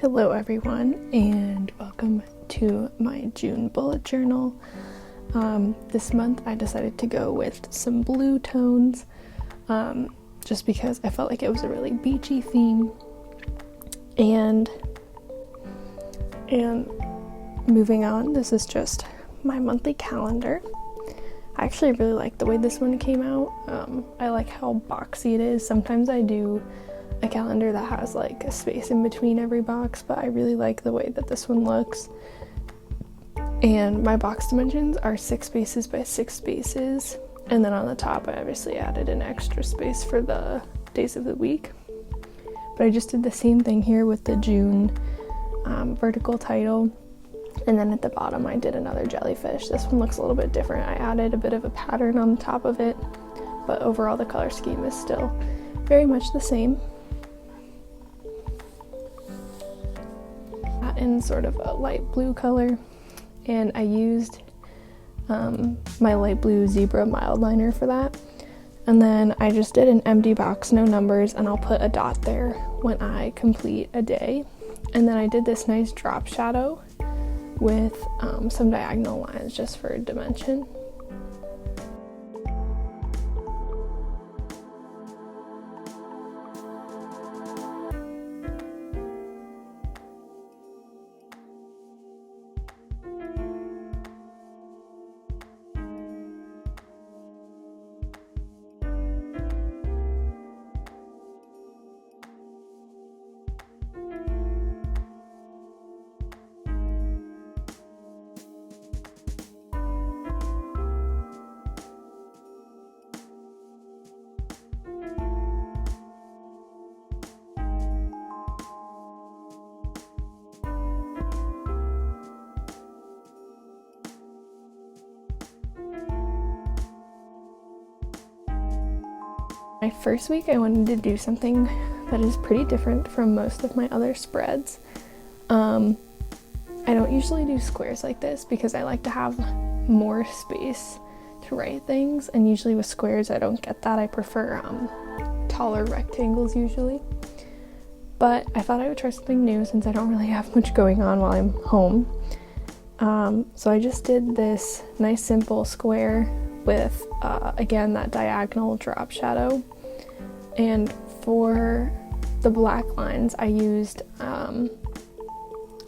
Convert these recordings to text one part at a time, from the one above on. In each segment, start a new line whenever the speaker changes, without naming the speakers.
Hello everyone, and welcome to my June bullet journal. This month I decided to go with some blue tones, just because I felt like it was a really beachy theme. And moving on, this is just my monthly calendar. I actually really like the way this one came out. I like how boxy it is. Sometimes I do a calendar that has like a space in between every box, but I really like the way that this one looks. And my box dimensions are 6 spaces by 6 spaces, and then on the top I obviously added an extra space for the days of the week. But I just did the same thing here with the June vertical title, and then at the bottom I did another jellyfish. This one looks a little bit different. I added a bit of a pattern on the top of it, but overall the color scheme is still very much the same. In sort of a light blue color, and I used my light blue zebra mild liner for that. And then I just did an empty box, no numbers, and I'll put a dot there when I complete a day. And then I did this nice drop shadow with some diagonal lines just for dimension. My first week I wanted to do something that is pretty different from most of my other spreads. I don't usually do squares like this because I like to have more space to write things, and usually with squares I don't get that. I prefer taller rectangles usually. But I thought I would try something new since I don't really have much going on while I'm home. So I just did this nice simple square with again that diagonal drop shadow, and for the black lines I used a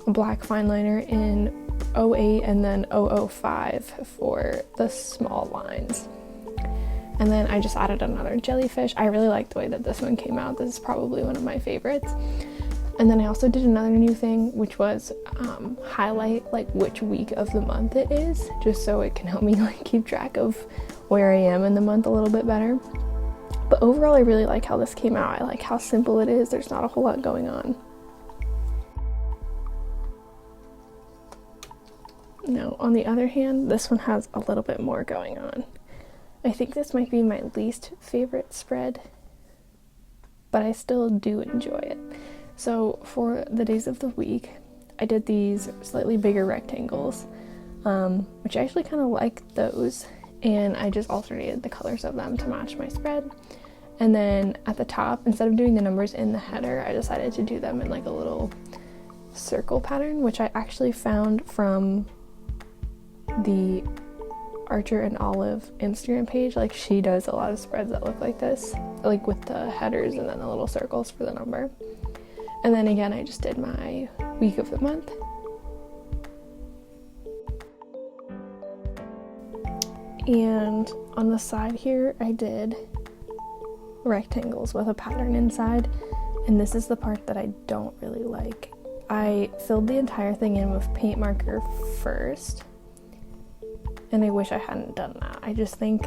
black fine liner in 08 and then 005 for the small lines. And then I just added another jellyfish. I really like the way that this one came out. This is probably one of my favorites. And then I also did another new thing, which was highlight like which week of the month it is, just so it can help me like keep track of where I am in the month a little bit better. But overall I really like how this came out. I like how simple it is. There's not a whole lot going on. Now on the other hand, this one has a little bit more going on. I think this might be my least favorite spread, but I still do enjoy it. So for the days of the week, I did these slightly bigger rectangles, which I actually kind of like those, and I just alternated the colors of them to match my spread. And then at the top, instead of doing the numbers in the header, I decided to do them in like a little circle pattern, which I actually found from the Archer and Olive Instagram page. Like, she does a lot of spreads that look like this, like with the headers and then the little circles for the number. And then again, I just did my week of the month. And on the side here, I did rectangles with a pattern inside. And this is the part that I don't really like. I filled the entire thing in with paint marker first, and I wish I hadn't done that. I just think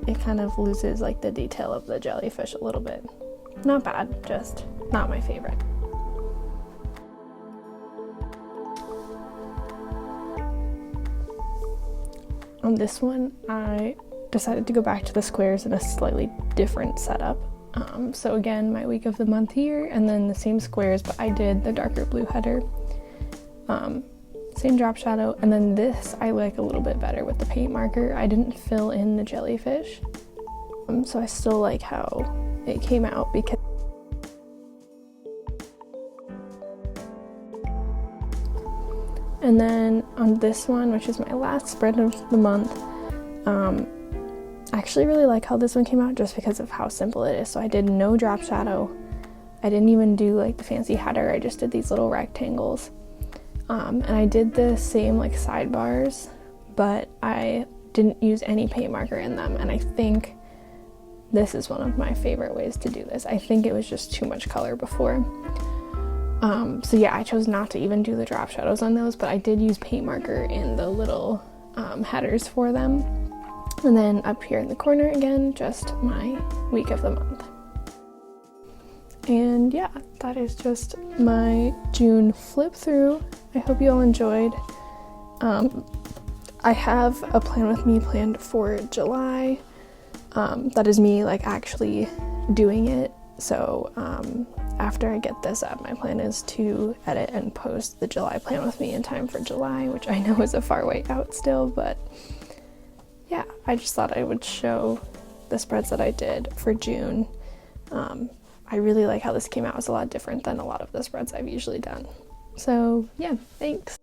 it kind of loses like the detail of the jellyfish a little bit. Not bad, just not my favorite. On this one, I decided to go back to the squares in a slightly different setup. So again, my week of the month here, and then the same squares, but I did the darker blue header, same drop shadow, and then this I like a little bit better with the paint marker. I didn't fill in the jellyfish, so I still like how it came out because And then on this one, which is my last spread of the month, I actually really like how this one came out just because of how simple it is. So I did no drop shadow. I didn't even do like the fancy header. I just did these little rectangles. And I did the same like sidebars, but I didn't use any paint marker in them. And I think this is one of my favorite ways to do this. I think it was just too much color before. So yeah, I chose not to even do the drop shadows on those, but I did use paint marker in the little headers for them. And then up here in the corner again, just my week of the month. And yeah, that is just my June flip through. I hope you all enjoyed. I have a plan with me planned for July. That is me like actually doing it. So after I get this up, my plan is to edit and post the July plan with me in time for July, which I know is a far way out still, but yeah, I just thought I would show the spreads that I did for June. I really like how this came out. It's a lot different than a lot of the spreads I've usually done. So yeah, thanks.